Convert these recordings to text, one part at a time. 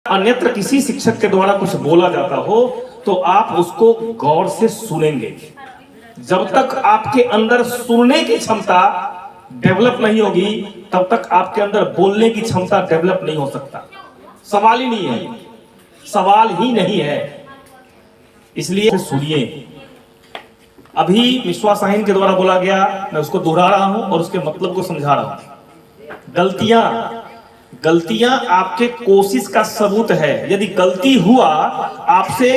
अन्यत्र किसी शिक्षक के द्वारा कुछ बोला जाता हो तो आप उसको गौर से सुनेंगे। जब तक आपके अंदर सुनने की क्षमता डेवलप नहीं होगी तब तक आपके अंदर बोलने की क्षमता डेवलप नहीं हो सकता। सवाल ही नहीं है, सवाल ही नहीं है। इसलिए सुनिए। अभी विश्वास साहिन के द्वारा बोला गया, मैं उसको दोहरा रहा हूं और उसके मतलब को समझा रहा हूं। गलतियां आपके कोशिश का सबूत है। यदि गलती हुआ, आपसे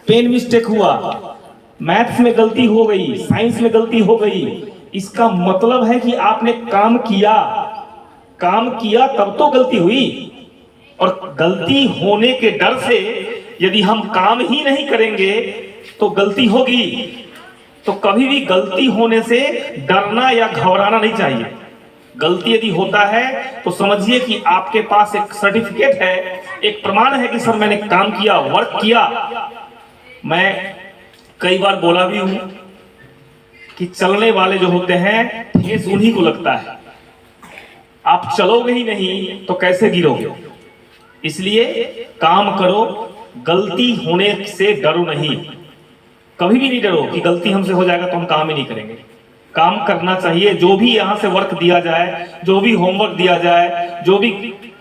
पेन मिस्टेक हुआ, मैथ्स में गलती हो गई, साइंस में गलती हो गई, इसका मतलब है कि आपने काम किया तब तो गलती हुई। और गलती होने के डर से यदि हम काम ही नहीं करेंगे तो गलती होगी। तो कभी भी गलती होने से डरना या घबराना नहीं चाहिए। गलती यदि होता है तो समझिए कि आपके पास एक सर्टिफिकेट है, एक प्रमाण है कि सर मैंने काम किया, वर्क किया। मैं कई बार बोला भी हूं कि चलने वाले जो होते हैं ठेस उन्हीं को लगता है। आप चलोगे ही नहीं तो कैसे गिरोगे। इसलिए काम करो, गलती होने से डरो नहीं। कभी भी नहीं डरो कि गलती हमसे हो जाएगा तो हम काम ही नहीं करेंगे। काम करना चाहिए। जो भी यहां से वर्क दिया जाए, जो भी होमवर्क दिया जाए, जो भी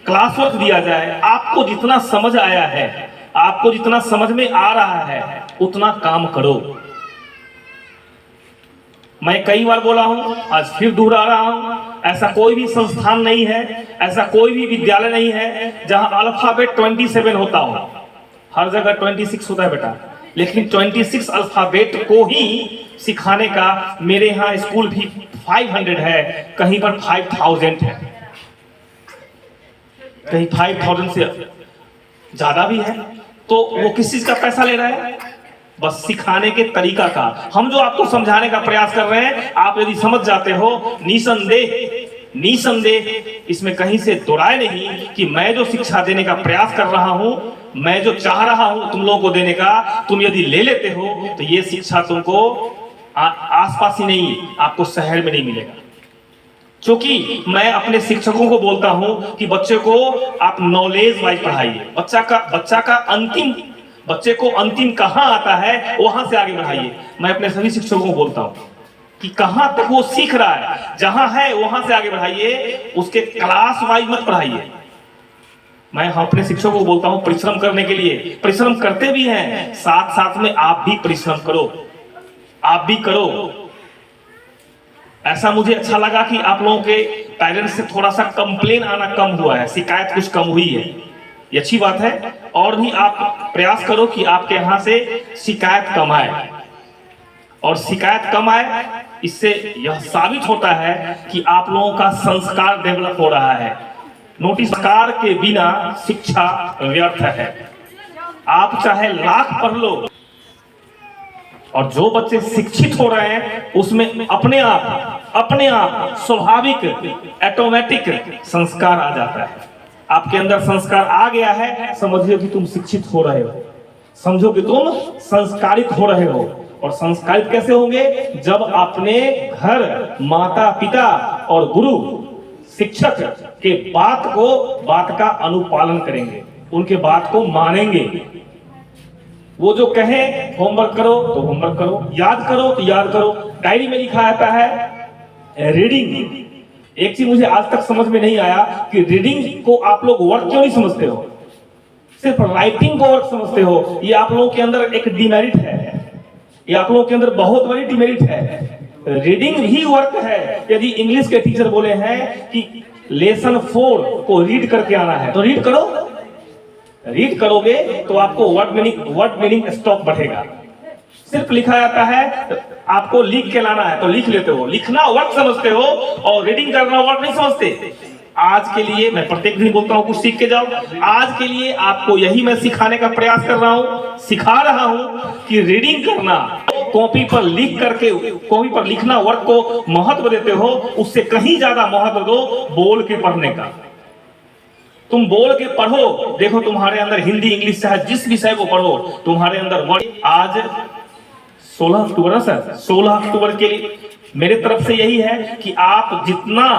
क्लास वर्क दिया जाए, आपको जितना समझ आया है, आपको जितना समझ में आ रहा है, उतना काम करो। मैं कई बार बोला हूं, आज फिर दोहरा रहा हूं, ऐसा कोई भी संस्थान नहीं है, ऐसा कोई भी विद्यालय नहीं है जहां अल्फाबेट 27 होता हो। हर जगह 26 होता है बेटा, लेकिन 26 अल्फाबेट को ही सिखाने का मेरे यहाँ स्कूल भी 500 है, कहीं पर 5000 है, कहीं 5000 से ज्यादा भी है। तो वो किस चीज का पैसा ले रहा है? बस सिखाने के तरीका का। हम जो आपको समझाने का प्रयास कर रहे हैं, आप यदि समझ जाते हो, निसंदेह इसमें कहीं से दोराय नहीं कि मैं जो शिक्षा देने का प्रयास कर रहा हूं, मैं जो चाह रहा हूं तुम लोगों को देने का, तुम यदि ले लेते हो तो ये शिक्षा तुमको आसपास ही नहीं, आपको शहर में नहीं मिलेगा। क्योंकि मैं अपने शिक्षकों को बोलता हूं कि बच्चे को आप नॉलेज वाइज पढ़ाइए। बच्चे को अंतिम कहां आता है वहां से आगे बढ़ाइए। मैं अपने सभी शिक्षकों को बोलता हूं कि कहां तक वो सीख रहा है, जहां है वहां से आगे बढ़ाइए, उसके क्लास वाइज मत पढ़ाइए। मैं अपने शिक्षकों को बोलता हूं परिश्रम करने के लिए, परिश्रम करते भी हैं, साथ साथ में आप भी परिश्रम करो, आप भी करो। ऐसा मुझे अच्छा लगा कि आप लोगों के पेरेंट्स से थोड़ा सा कंप्लेन आना कम हुआ है, शिकायत कुछ कम हुई है, ये अच्छी बात है। और भी आप प्रयास करो कि आपके यहां से शिकायत कम आए, और शिकायत कम आए, इससे यह साबित होता है कि आप लोगों का संस्कार डेवलप हो रहा है। नोटिस, संस्कार के बिना शिक्षा व्यर्थ है। आप चाहे लाख पढ़ लो, और जो बच्चे शिक्षित हो रहे हैं उसमें अपने आप स्वाभाविक ऑटोमेटिक संस्कार आ जाता है। आपके अंदर संस्कार आ गया है, समझिए कि तुम शिक्षित हो रहे हो, समझो कि तुम संस्कारित हो रहे हो। और संस्कारित कैसे होंगे? जब अपने घर माता पिता और गुरु शिक्षक के बात का अनुपालन करेंगे, उनके बात को मानेंगे। वो जो कहे होमवर्क करो तो होमवर्क करो, याद करो तो याद करो। डायरी में लिखा आता है रीडिंग। एक चीज मुझे आज तक समझ में नहीं आया कि रीडिंग को आप लोग वर्क क्यों नहीं समझते हो, सिर्फ राइटिंग को वर्क समझते हो। ये आप लोगों के अंदर एक डिमेरिट है, ये आप लोगों के अंदर बहुत बड़ी डिमेरिट है। रीडिंग भी वर्क है। यदि इंग्लिश के टीचर बोले हैं कि लेसन 4 को रीड करके आना है तो रीड करो। रीड करोगे तो आपको वर्ड मीनिंग स्टॉक बढ़ेगा। सिर्फ लिखा जाता है, आपको लिख के लाना है तो लिख लेते हो, लिखना वर्क समझते हो और रीडिंग करना वर्क नहीं समझते। आज के लिए मैं प्रत्येक दिन बोलता हूं कुछ सीख के जाओ। आज के लिए आपको यही मैं सिखाने का प्रयास कर रहा हूं, सिखा रहा हूं कि रीडिंग करना, कॉपी पर लिख करके, कॉपी पर लिखना वर्क को महत्व देते हो, उससे कहीं ज्यादा महत्व दो बोल के पढ़ने का। तुम बोल के पढ़ो, देखो तुम्हारे अंदर हिंदी इंग्लिश चाहे जिस विषय को पढ़ो, तुम्हारे अंदर वर्ड। आज 16 अक्टूबर है सर, 16 अक्टूबर के लिए मेरे तरफ से यही है कि आप जितना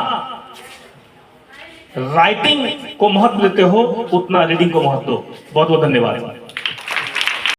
राइटिंग को महत्व देते हो उतना रीडिंग को महत्व दो। बहुत बहुत धन्यवाद।